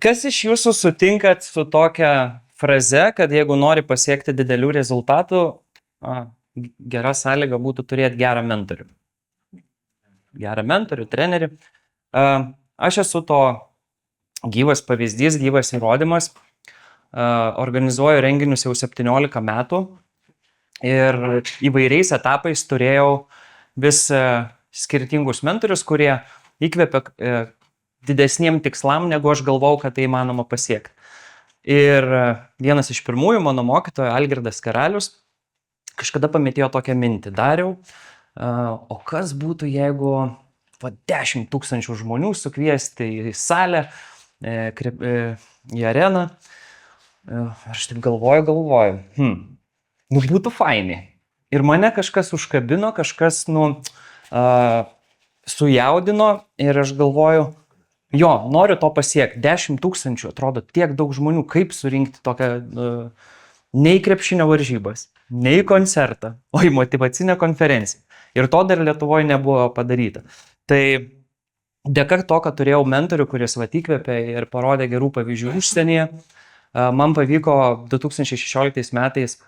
Kas iš jūsų sutinkat su tokia fraze, kad jeigu nori pasiekti didelių rezultatų, gera sąlyga būtų turėti gerą mentorių? Gerą mentorių, trenerį. Aš esu to gyvas pavyzdys, gyvas įrodymas. Organizuoju renginius jau 17 metų ir įvairiais etapais turėjau vis skirtingus mentorius, kurie įkvėpia didesniem tikslam, negu aš galvau, kad tai įmanoma pasiekti. Ir vienas iš pirmųjų mano mokytojo, Algirdas Karalius, kažkada pametėjo tokią mintį. Dariau, o kas būtų, jeigu 10 000 žmonių sukviesti į salę, į areną. Aš taip galvoju. Būtų fainai. Ir mane kažkas užkabino, kažkas sujaudino ir aš galvoju, noriu to pasiekti. 10 000, atrodo, tiek daug žmonių, kaip surinkti tokią nei krepšinio varžybas, nei koncertą, o į motyvacinę konferenciją. Ir to dar Lietuvoje nebuvo padaryta. Tai dėka to, kad turėjau mentorių, kuris įkvėpė ir parodė gerų pavyzdžių užsienyje, man pavyko 2016 metais,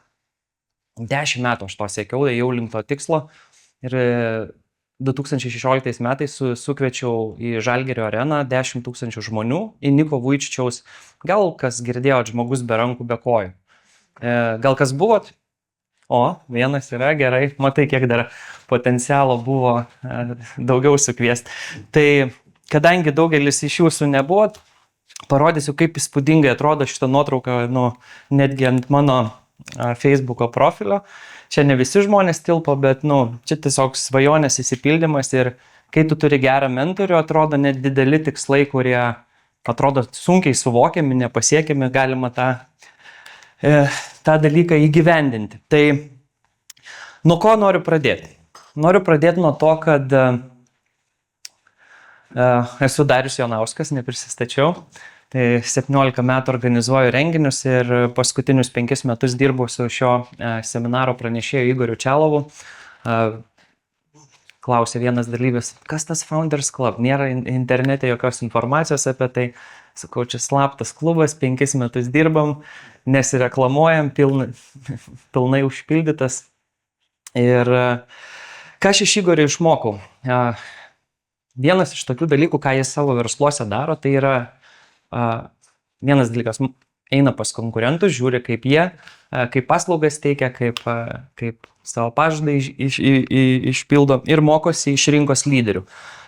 10 metų aš to siekiau, jau link to tikslo, ir 2016 metais sukviečiau į Žalgirio areną 10 000 žmonių į Niko Vujčičiaus, gal kas girdėjot, žmogus be rankų, be kojų. Gal kas buvot? O, vienas yra, gerai, matai, kiek dar potencialo buvo daugiau sukviesti. Tai kadangi daugelis iš jūsų nebuvot, parodysiu, kaip įspūdingai atrodo šitą nuotrauką, netgi ant mano Facebooko profilio. Čia ne visi žmonės tilpo, bet čia tiesiog svajonės įsipildymas ir kai tu turi gerą mentorių, atrodo net dideli tikslai, kurie atrodo sunkiai suvokiami, nepasiekiami, galima tą dalyką įgyvendinti. Tai nuo ko noriu pradėti? Noriu pradėti nuo to, kad esu Darius Jonauskas, neprisistačiau. Tai 17 metų organizuoju renginius ir paskutinius 5 metus dirbu su šio seminaro pranešėju Igoriu Čelovu. Klausė vienas dalyvis, kas tas Founders Club? Nėra internete jokios informacijos apie tai. Sakau, čia slaptas klubas, 5 metus dirbam, nesireklamuojam, pilnai užpildytas. Ir ką aš iš Igorio išmokau? Vienas iš tokių dalykų, ką jis savo versluose daro, tai yra vienas dalykas, eina pas konkurentus, žiūri, kaip jie, kaip paslaugas teikia, kaip savo pažadą išpildo ir mokosi iš rinkos lyderių.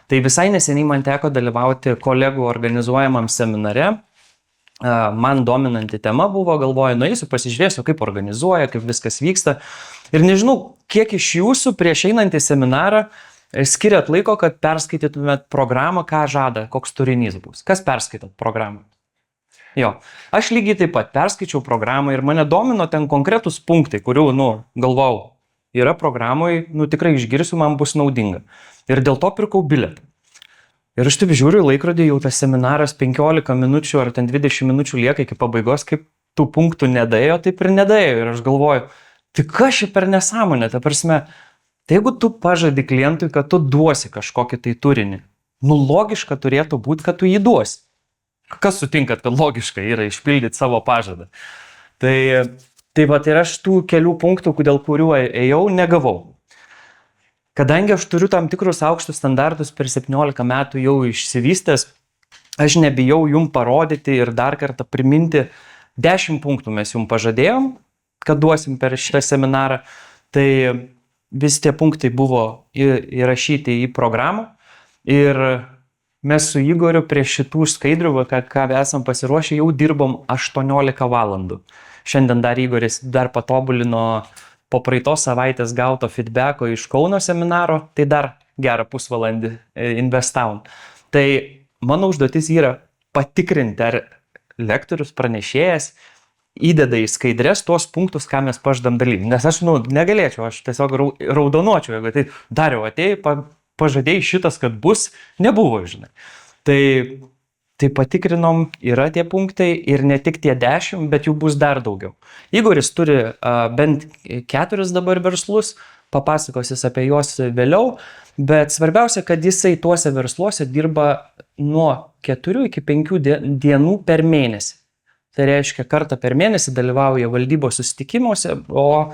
Tai visai neseniai man teko dalyvauti kolegų organizuojamam seminare. Man dominanti tema buvo, galvoju, nueisiu, pasižiūrėsiu, kaip organizuoja, kaip viskas vyksta. Ir nežinau, kiek iš jūsų prieš einantį seminarą skiriat laiko, kad perskaitytumėt programą, ką žada, koks turinys bus. Kas perskaitot programą? Aš lygiai taip pat perskaičiau programą ir mane domino ten konkretus punktai, kurių, galvau, yra programoje, tikrai išgirsiu, man bus naudinga. Ir dėl to pirkau bilietą. Ir aš taip žiūriu į laikrodį, jau tas seminaras 15 minučių ar ten 20 minučių lieka iki pabaigos, kaip tų punktų nedaėjo, taip ir nedaėjo. Ir aš galvoju, tai kas čia per nesąmonė, ta prasme, tai jeigu tu pažadi klientui, kad tu duosi kažkokį tai turinį, logiška turėtų būti, kad tu jį duosi. Kas sutinkat, kad logiška yra išpildyti savo pažadą? Tai aš tų kelių punktų, dėl kurių ėjau, negavau. Kadangi aš turiu tam tikrus aukštus standartus per 17 metų jau išsivystęs, aš nebijau jum parodyti ir dar kartą priminti 10 punktų mes jum pažadėjom, kad duosim per šitą seminarą. Tai visi tie punktai buvo įrašyti į programą ir mes su Igoriu prie šitų skaidrių, ką esam pasiruošę, jau dirbom 18 valandų. Šiandien dar Igoris dar patobulino po praeitos savaitės gauto feedbacko iš Kauno seminaro, tai dar gerą pusvalandį investavom. Tai mano užduotis yra patikrinti, ar lektorius pranešėjas įdeda į skaidres tuos punktus, ką mes pažadam dalyviui. Nes aš negalėčiau, aš tiesiog raudonuočiau, jeigu tai Dariau, atėjai, pažadėjai šitas, kad bus, nebuvo, žinai. Tai patikrinom, yra tie punktai ir ne tik tie 10, bet jų bus dar daugiau. Igoris turi bent 4 dabar verslus, papasakosis apie juos vėliau, bet svarbiausia, kad jisai tuose versluose dirba nuo 4 iki 5 dienų per mėnesį. Tai reiškia, kartą per mėnesį dalyvauja valdybos susitikimuose, o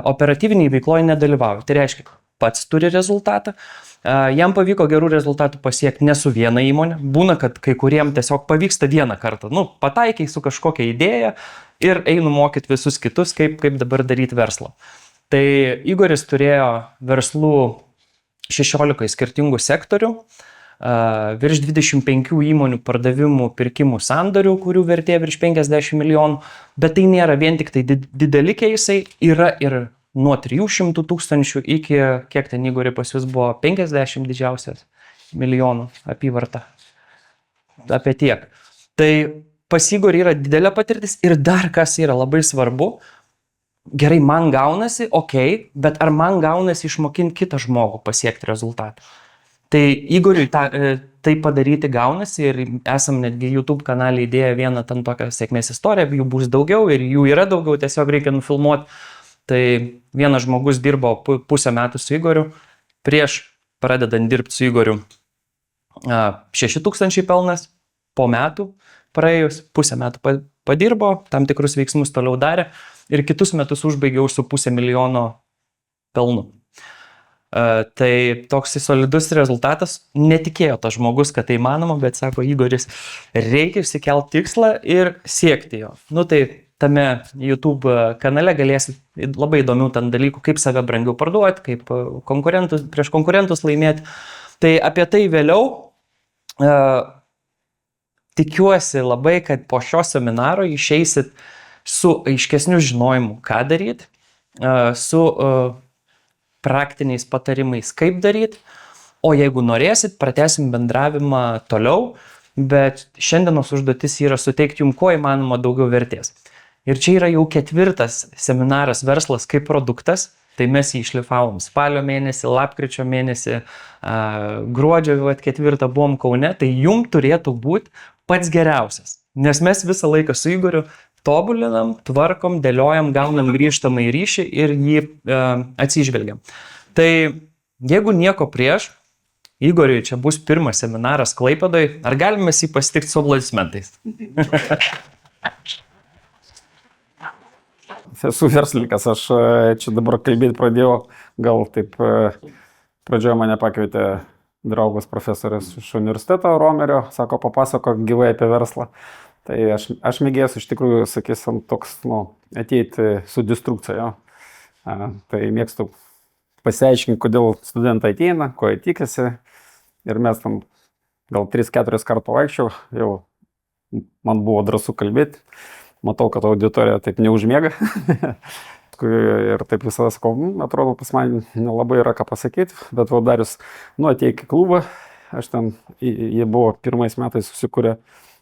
operatyviniai veikloje nedalyvauja. Tai reiškia, pats turi rezultatą. Jam pavyko gerų rezultatų pasiekti ne su viena įmonė. Būna, kad kai kuriem tiesiog pavyksta vieną kartą. Pataikiai su kažkokia idėja ir einu mokyti visus kitus, kaip dabar daryti verslą. Tai Igoris turėjo verslų 16 skirtingų sektorių. Virš 25 įmonių pardavimų pirkimų sandorių, kurių vertė virš 50 milijonų, bet tai nėra vien tik tai dideli keisai, yra ir nuo 300 tūkstančių iki, kiek ten Igorį pas jūs buvo, 50 didžiausias milijonų apyvarta. Apie tiek. Tai pas Igorį yra didelė patirtis ir dar kas yra labai svarbu, gerai, man gaunasi, bet ar man gaunasi išmokinti kitą žmogų pasiekti rezultatą? Tai Igoriui tai padaryti gaunasi ir esam netgi YouTube kanalį įdėję vieną ten tokią sėkmės istoriją, jų bus daugiau ir jų yra daugiau, tiesiog reikia nufilmuoti. Tai vienas žmogus dirbo pusę metų su Igoriu, prieš pradedant dirbti su Igoriu 6 000 pelnas, po metų praėjus, pusę metų padirbo, tam tikrus veiksmus toliau darė ir kitus metus užbaigiau su 500 000 pelnų. Tai toks solidus rezultatas, netikėjo tas žmogus, kad tai įmanoma, bet sako Igoris, reikia išsikelti tikslą ir siekti jo. Tai tame YouTube kanale galėsit labai įdomių ten dalykų, kaip save brangiau parduoti, kaip prieš konkurentus laimėti. Tai apie tai vėliau. Tikiuosi labai, kad po šio seminaro išeisit su aiškesniu žinojimu, ką daryti, su praktiniais patarimais, kaip daryti, o jeigu norėsit, pratęsim bendravimą toliau, bet šiandienos užduotis yra suteikti jums kuo įmanoma daugiau vertės. Ir čia yra jau 4 seminaras verslas kaip produktas, tai mes jį išlifavom spalio mėnesį, lapkričio mėnesį, gruodžio 4 buvom Kaune, tai jums turėtų būti pats geriausias, nes mes visą laiką su Igoriu tobulinam, tvarkom, dėliojam, gaunam grįžtamą į ryšį ir jį atsižvelgiam. Tai jeigu nieko prieš, Igoriui čia bus pirmas seminaras Klaipėdoj, ar galime jį pasitikti su aplodismentais? Esu verslininkas, aš čia dabar kalbėti pradėjau, gal taip pradžioje mane pakvietė draugas profesorius iš universiteto Romerio, sako, papasakok gyvai apie verslą. Tai aš mėgėjęs iš tikrųjų, sakysim, toks, ateiti su destrukcija. Tai mėgstu pasiaiškinti, kodėl studentai ateina, ko jie tikisi. Ir mes tam gal 3-4 kartų vaikščiau, jau man buvo drąsu kalbėti. Matau, kad auditorija taip neužmiega. Ir taip visada sakau, atrodo, pas man nelabai yra ką pasakyti, bet Darius, ateik į klubą. Aš ten, jie buvo pirmais metais susikūrę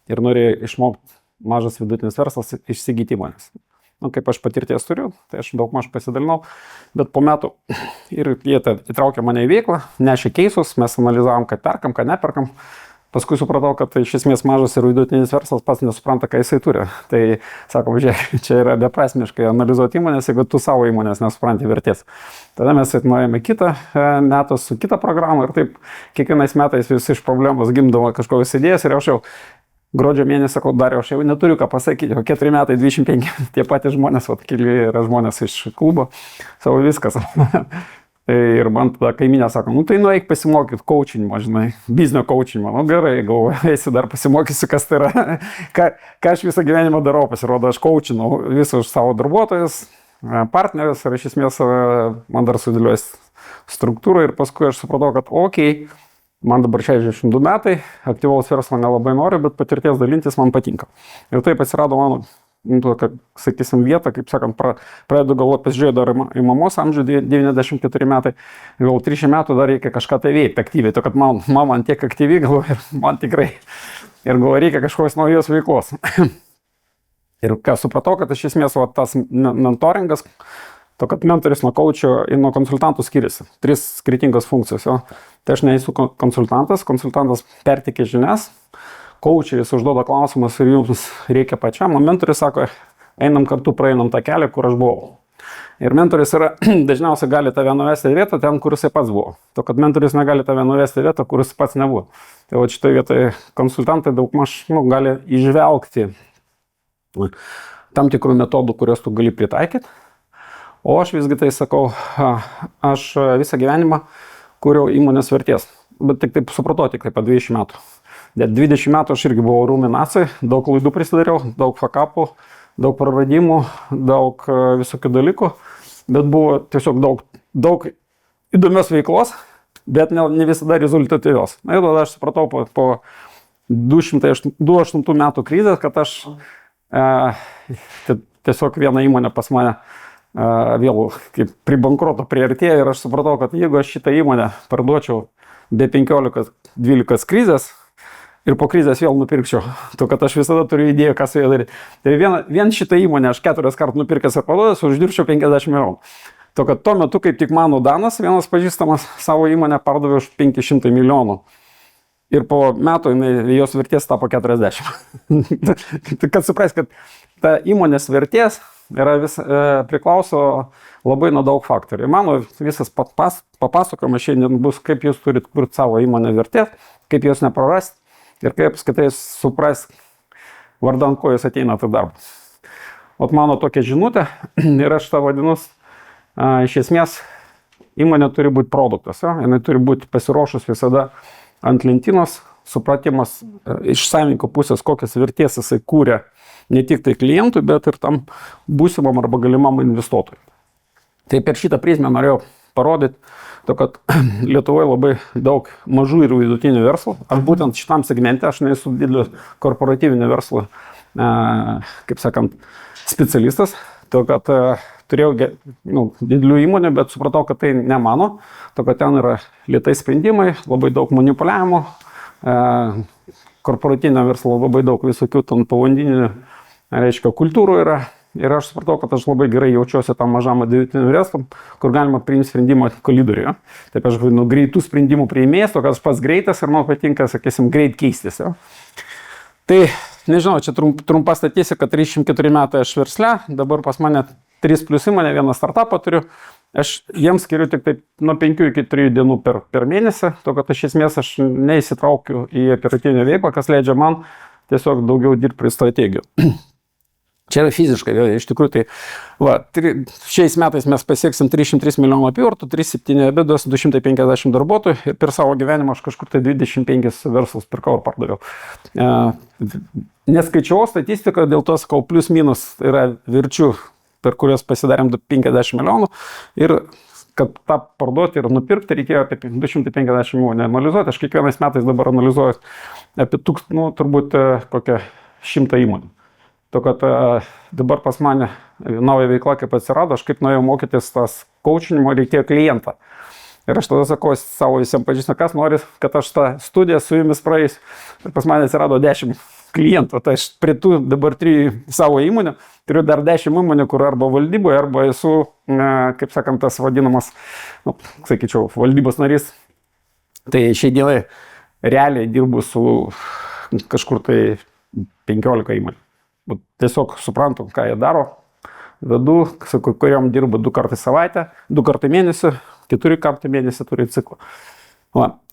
ir norėjo išmokti mažas vidutinis verslas išsigyti įmonės. Kaip aš patirties turiu, tai aš daug maž pasidalinau, bet po metų ir jie įtraukė mane į veiklą, nešė keisus, mes analizavom, kad perkam, kad neperkam. Paskui supratau, kad iš esmės mažas ir vidutinis verslas pats nesupranta, ką jisai turi. Tai sakom, žiūrėk, čia yra beprasmiškai analizuoti įmonės, jeigu tu savo įmonės nesupranti vertės. Tada mes nuėjome kitą metą su kitą programą ir taip kiekvienais metais vis iš problemos gimdavo kažkokios idėjas ir aš jau gruodžio mėnesį sakau, Dariau, aš jau neturiu ką pasakyti, o 4 metai 25, tie patys žmonės, keli yra žmonės iš klubo, savo viskas. Ir man tada kaiminė sako, tai nueik pasimokyti coachinimo, žinai, biznio coachinimo. Gerai, galvoju, eisi dar pasimokysiu, kas tai yra. Ką aš visą gyvenimą darau, pasirodo, aš coachinau visus savo darbuotojus, partnerius ir iš esmės man dar sudėliojęs struktūrą ir paskui aš supratau, kad man dabar 62 metai, aktyvaus verslo nelabai noriu, bet patirties dalintis man patinka. Ir taip atsirado mano, sakysim, vieta, kaip sakant, pradedu galvoti, pasižiūrėjau dar į mamos amžių, 94 metai, gal 300 metų dar reikia kažką tai veikti aktyviai, to kad mama tiek aktyviai, galvoju, ir man tikrai, ir galvoju, reikia kažkokios naujos veiklos. Ir ką supratau, kad iš esmės tas mentoringas, to kad mentoris nuo coacho ir nuo konsultantų skiriasi. 3 skirtingos funkcijos. Tai aš nesu konsultantas pertikė žinias, coacheris užduoda klausimus ir jums reikia pačiam, o mentoris sako, einam kartu, praeinam tą kelią, kur aš buvau. Ir mentorius yra, dažniausiai gali tave nuvesti į vietą ten, kur jisai pats buvo. To, kad mentorius negali tave nuvesti į vietą, kur jis pats nebuvo. Tai va šitoje vietoje konsultantai daugmaž gali išvelgti tam tikrų metodų, kuriuos tu gali pritaikyti. O aš visgi tai sakau, aš visą gyvenimą kūriau įmonės vertės. Bet tik taip supratau, tik taip po 20 metų. 20 metų aš irgi buvau ruminacijai, daug klaidų prisidariau, daug fakapų, daug praradimų, daug visokių dalykų. Bet buvo tiesiog daug įdomios veiklos, bet ne visada rezultatyvios. Na ir tada aš supratau po 2008 metų krizės, kad aš tiesiog vieną įmonę pas mane vėl kaip prie bankroto priartėjo ir aš supratau, kad jeigu aš šitą įmonę parduočiau be 15-12 krizės ir po krizės vėl nupirkčiau, to kad aš visada turiu idėją, ką su jie daryti. Tai vien šitą įmonę aš 4 kartų nupirkęs ir parduodęs, uždirbčiau 50 milijonų. To kad tuo metu, kaip tik mano Danas, vienas pažįstamas, savo įmonę pardavė už 500 milijonų. Ir po metų jos vertės tapo 40. Kad supras, kad ta įmonės vertės priklauso labai nuo daug faktorių. Mano visas papasakojimas šiandien bus, kaip jūs turit kurti savo įmonę vertės, kaip jos neprarasti ir kaip apskritai suprast, vardan ko jūs ateinate į darbą. O mano tokia žinutė ir aš tą vadinus, iš esmės įmonė turi būti produktas, jinai turi būti pasiruošus visada ant lentynos, supratimas iš savininko pusės, kokias vertės jisai kūrė ne tik tai klientui, bet ir tam būsimam arba galimam investuotojui. Tai per šitą prizmę norėjau parodyti, kad Lietuvoje labai daug mažų ir vidutinių verslų. Aš būtent šitam segmente, aš nesu didelio korporatyvinio verslo, kaip sakant, specialistas. To, kad turėjau didelių įmonių, bet supratau, kad tai ne mano. To, kad ten yra lėtai sprendimai, labai daug manipuliavimo, korporatyvinio verslo labai daug visokių ten pavandinių, reiškia, kultūrų yra. Ir aš supratau, kad aš labai gerai jaučiuosi tam mažam vidutiniam verslui, kur galima priimti sprendimą kolidoriuje. Taip aš vadinu greitų sprendimų priėmėjas, to, kad aš pats greitas ir man patinka, sakysim, greit keistis. Tai, nežinau, čia trumpa statistika, 34 metai aš versle, dabar pas mane 3 plius įmonė, vieną startupą turiu. Aš jiems skiriu tik taip nuo 5 iki 3 dienų per mėnesį, to, kad iš esmės aš neįsitraukiu į operatyvinę veiklą, kas leidžia man tiesiog daugiau dirbti prie strategijų. Čia yra fiziškai, iš tikrųjų, tai šiais metais mes pasieksim 303 milijonų apyvartų, 37 ebidos, 250 darbuotojų ir per savo gyvenimą aš kažkur tai 25 verslus pirkau ir pardaviau. Neskaičiau statistiką, dėl to sakau, plius minus yra verčių, per kurias pasidarėm 50 milijonų ir kad tą parduoti ir nupirkti reikėjo apie 250 įmonių analizuoti. Aš kiekvienais metais dabar analizuoju apie turbūt kokią 100 įmonių. To, kad dabar pas mane nauja veikla kaip atsirado, aš kaip norėjau mokytis tas coachinimo, reikėjo klientą. Ir aš tada sakau savo visiems pažįstamą, kas nori, kad aš tą studiją su jumis praeisiu. Ir pas mane atsirado 10 klientų. Tai aš prie tų dabar 3 savo įmonių turiu dar 10 įmonių, kur arba valdyboje, arba esu, kaip sakant, tas vadinamas, sakyčiau, valdybos narys. Tai šiai dienai realiai dirbu su kažkur tai 15 įmonių. Tiesiog suprantu, ką jie daro, vedu, su kuriuom dirbu 2 kartus savaitę, 2 kartus mėnesį, 4 kartus mėnesį turi ciklą.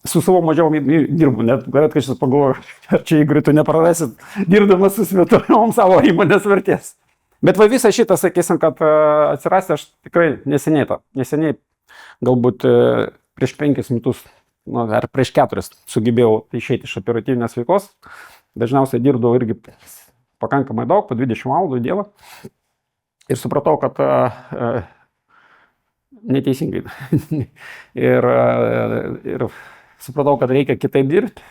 Su savo mažiau dirbu, net galėt, kad šis pagalvoju, ar čia įgrių tu neprarasit, dirbdamas su svetumom savo įmonės vertės. Bet va visą šitą, sakysim, kad atsirasti aš tikrai neseniai, galbūt prieš 5 metus, ar prieš 4 sugebėjau išeiti iš operatyvinės veiklos. Dažniausiai dirbdavau irgi pakankamai daug, po 20 valandų į dieną. Ir supratau, kad neteisingai. ir supratau, kad reikia kitaip dirbti.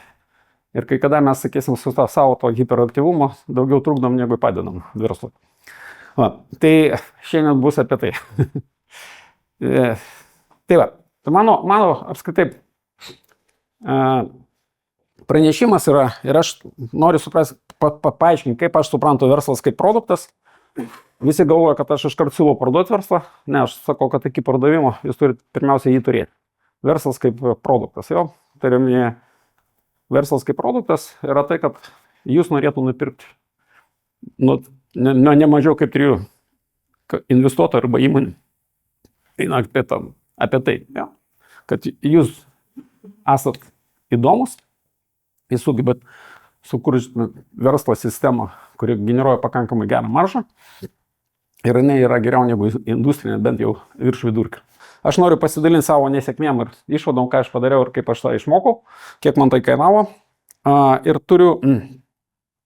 Ir kai kada mes, sakysim, su savo to hiperaktyvumo daugiau trukdom, negu padedam verslui. Tai šiandien bus apie tai. Tai va, mano apskritai pranešimas yra, ir aš noriu suprasti, paaiškinti, kaip aš suprantu verslas kaip produktas. Visi galvoja, kad aš iškart siūlau parduoti verslą. Ne, aš sakau, kad iki pardavimo jūs turite pirmiausia jį turėti. Verslas kaip produktas. Tai verslas kaip produktas yra tai, kad jūs norėtų nupirkti ne mažiau kaip 3 investuotojų arba įmonių eina apie tai, ja, kad jūs esat įdomus, jūs sugebat sukurti verslo sistemą, kuri generuoja pakankamai gerą maržą ir jinai yra geriau negu industrinė, bent jau virš vidurkio. Aš noriu pasidalinti savo nesėkmėm ir išvadom, ką aš padariau ir kaip aš tą išmokau, kiek man tai kainavo. Ir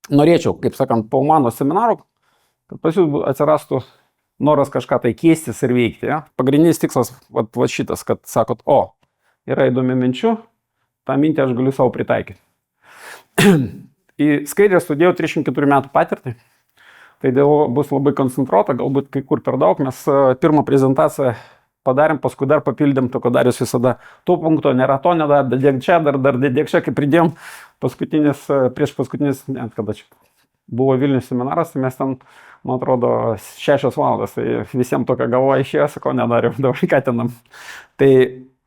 norėčiau, kaip sakant, po mano seminaro, kad pas jūs atsirastų noras kažką tai keistis ir veikti. Ja? Pagrindinis tikslas va šitas, kad sakot, yra įdomi minčių, tą mintį aš galiu savo pritaikyti. Į skaidrę studijau 304 metų patirtį, tai dėl bus labai koncentruota, galbūt kai kur per daug. Mes pirmą prezentaciją padarėm, paskui dar papildėm, to, ko darius visada. To punkto nėra, to nedar, dėk čia, dar dėk čia, kai pridėjom prieš paskutinis, net kada čia buvo Vilnius seminaras, tai mes ten, man atrodo, 6 valandas, tai visiems tokia galva išėjo, sakau, nedariau, dabar katinam. Tai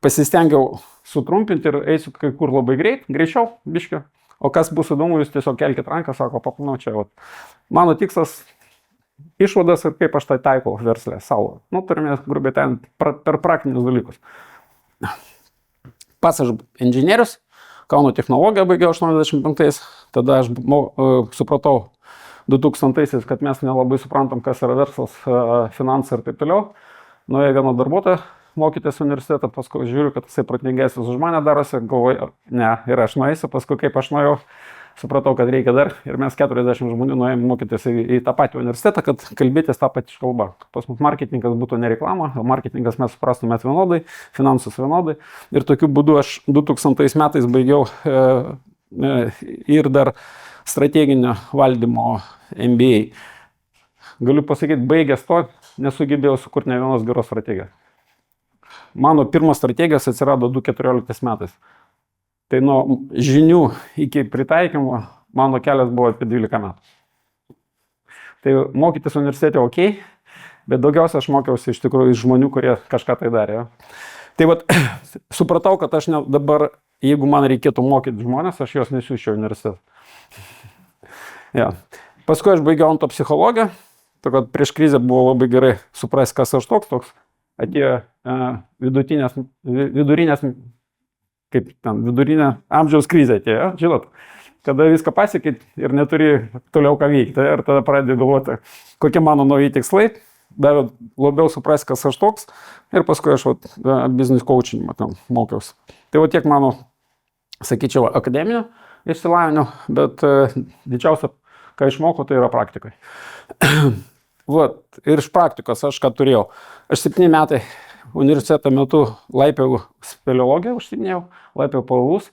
pasistengiau sutrumpinti ir eisiu kai kur labai greičiau, biškiu. O kas bus įdomu, jūs tiesiog kelkit ranką, sako, paplanau čia. Mano tikslas išvadas ir kaip aš tai taikau verslę savo. Turime grubiai ten per praktinius dalykus. Pats aš inžinierius, Kauno technologiją baigiau 85-ais, tada aš supratau 2000-aisiais, kad mes nelabai suprantam, kas yra verslas, finansai ir taip toliau. Nuėjau vieno darbuotojo mokytis universitetą, paskui žiūriu, kad jisai protingesnis už mane darosi, galvoju, ne, ir aš nueisiu, paskui kaip aš nuėjau, supratau, kad reikia dar ir mes 40 žmonių nuėjom mokytis į tą patį universitetą, kad kalbėtis tą patį kalbą. Pas mus marketingas būtų ne reklama, o marketingas mes suprastumėt vienodai, finansus vienodai. Ir tokiu būdu aš 2000 metais baigiau ir dar strateginio valdymo MBA. Galiu pasakyti, baigęs to, nesugebėjau sukurti ne vienos geros strategijos. Mano pirmas strategijos atsirado 2014 metais. Tai nuo žinių iki pritaikymo mano kelias buvo apie 12 metų. Tai mokytis universitete ok, bet daugiausia aš mokiausi iš tikrųjų iš žmonių, kurie kažką tai darė. Tai supratau, kad aš dabar, jeigu man reikėtų mokyti žmonės, aš juos nesiųsčiau universitetą. Ja. Paskui aš baigiau onto psichologiją, kad prieš krizę buvo labai gerai suprasti, kas aš toks. Atėjo vidurinė amžiaus krizė atėjo, žinot, kada viską pasiekit ir neturi toliau ką veikti. Ir tada pradėjau galvoti, kokie mano nauji tikslai, davė labiau suprasti, kas aš toks. Ir paskui aš business coachingą mokiausi. Tai tiek mano, sakyčiau, akademinio išsilavinimo, bet didžiausia, ką išmokau, tai yra praktikai. Ir iš praktikos aš ką turėjau. Aš 7 metai universiteto metu laipiau speleologiją, užsiminėjau, laipiau pavojus.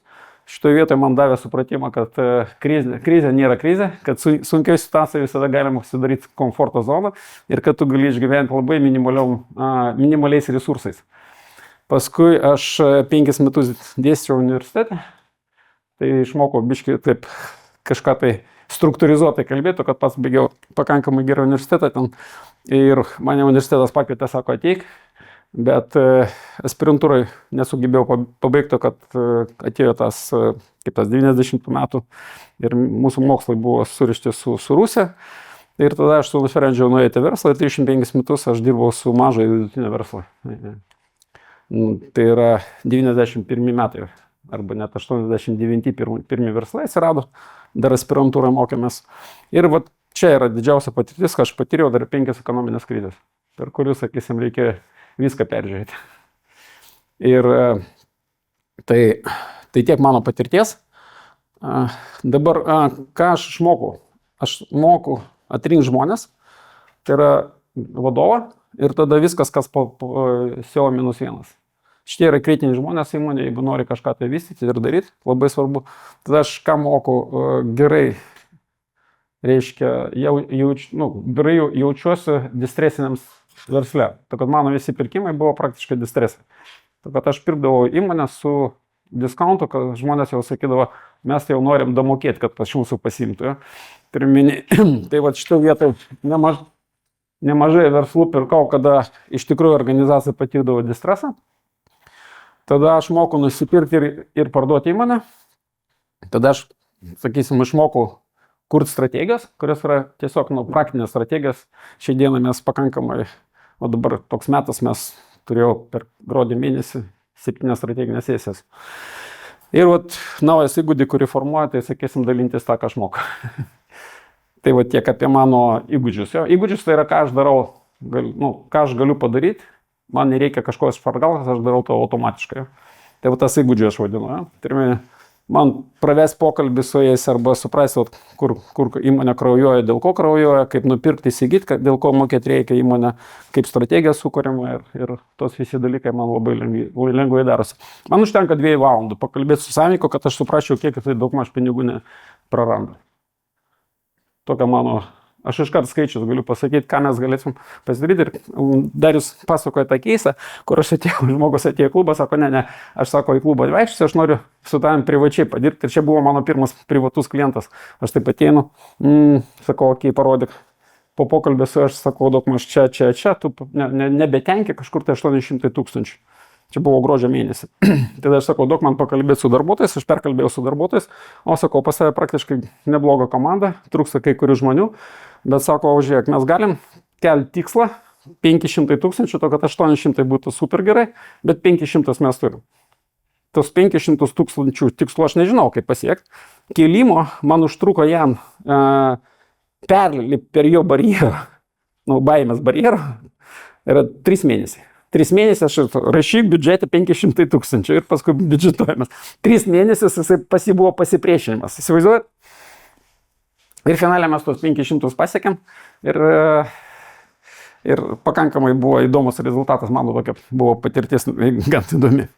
Šitoje vietoje man davė supratimą, kad krizė nėra krizė, kad sunkiai situacijoje visada galima sudaryti komforto zoną ir kad tu gali išgyventi labai minimaliais resursais. Paskui aš 5 metus dėsčiau universitete, tai išmokau biškai taip kažką tai struktūrizuotai kalbėtų, kad pats baigiau pakankamai gerą universitetą ten ir mane universitetas pakvietė, sako, ateik, bet aspirantūrai nesugebėjau pabaigti, kad atėjo tas 90 metų ir mūsų mokslai buvo surišti su Rusija ir tada aš nusprendžiau nueiti verslą ir 35 metus aš dirbau su mažo ir vidutinio verslo. Tai yra 91 metai arba net 89 pirmi verslai atsirado. Dar aspirantūrą mokėmės. Ir čia yra didžiausia patirtis, ką aš patyriau dar 5 ekonominės krizės, per kurius, sakysim, reikia viską peržiūrėti. Ir tai tiek mano patirties. Dabar, ką aš išmokau? Aš moku atrinkti žmonės, tai yra vadovą ir tada viskas, kas po SEO -1. Šitie yra kritiniai žmonės įmonė, jeigu nori kažką tai vystyti ir daryti, labai svarbu. Tada aš ką moku gerai, reiškia, gerai jaučiuosi distresiniams versle. Tai kad mano visi pirkimai buvo praktiškai distresai. Tai kad aš pirkdavau įmonę su diskontu, kad žmonės jau sakydavo, mes jau norim damokėti, kad pas jūsų pasimtų. Ja? Tai šitą vietą nemažai verslų pirkau, kada iš tikrųjų organizacija patirdavo distresą. Tada aš moku nusipirkti ir parduoti įmonę. Tada aš, sakysim, išmokau kurti strategijos, kurios yra tiesiog praktinės strategijos. Šią dieną mes pakankamai, o dabar toks metas mes turėjau per gruodžio mėnesį 7 strateginės sesijas. Ir naujas įgūdį, kurį formuoju, tai sakysim dalintis tą, ką aš moku. Tai tiek apie mano įgūdžius. Įgūdžius tai yra, ką aš darau, ką aš galiu padaryti. Man nereikia kažko iš pargalkas, aš darau to automatiškai. Tai tas įgūdžių aš vadinu. Pirmiausia, man pravesti pokalbį su jais arba suprasti, kur įmonė kraujuoja, dėl ko kraujuoja, kaip nupirkti, įsigyti, dėl ko mokėti reikia įmonę, kaip strategija sukūrima ir tos visi dalykai man labai lengvai darosi. Man užtenka 2 valandų pakalbėti su savinininku, kad aš suprasčiau, kiek jisai daugmaž pinigų nepraranda. Tokia mano. Aš iškart skaičius galiu pasakyti, ką mes galėsim pasidaryti. Ir Darius pasakoja tą keisą, kur aš atėjau, žmogus atėjo į klubą, sako, ne, aš sako, į klubą vaikščiosiu, aš noriu su tavim privačiai padirbti. Ir čia buvo mano pirmas privatus klientas. Aš taip ateinu, sakau, okei, parodyk. Po pokalbio su aš sakau, daugmaž čia, tu nebetenki kažkur tai 800 000. Čia buvo gruodžio mėnesį. Tada aš sakau, daug man pakalbėti su darbuotojais, aš perkalbėjau su darbuotojais, o sakau, pas save praktiškai nebloga komanda, trūksta kai kurių žmonių, bet sako, žiūrėk, mes galim kelti tikslą 500 000, to kad 800 būtų super gerai, bet 500 mes turim. Tos 500 000 tikslų aš nežinau, kaip pasiekti. Kėlimo man užtruko jam perlipti per jo barjerą, baimės barjerą, yra 3 mėnesiai. 3 mėnesius aš rašyk biudžetą 500 000 ir paskui biudžetuojamas. 3 mėnesius jisai buvo pasipriešinimas. Įsivaizduojat? Ir finale mes tos 500 pasiekėm ir pakankamai buvo įdomus rezultatas, mano tokia buvo patirtis gan įdomi.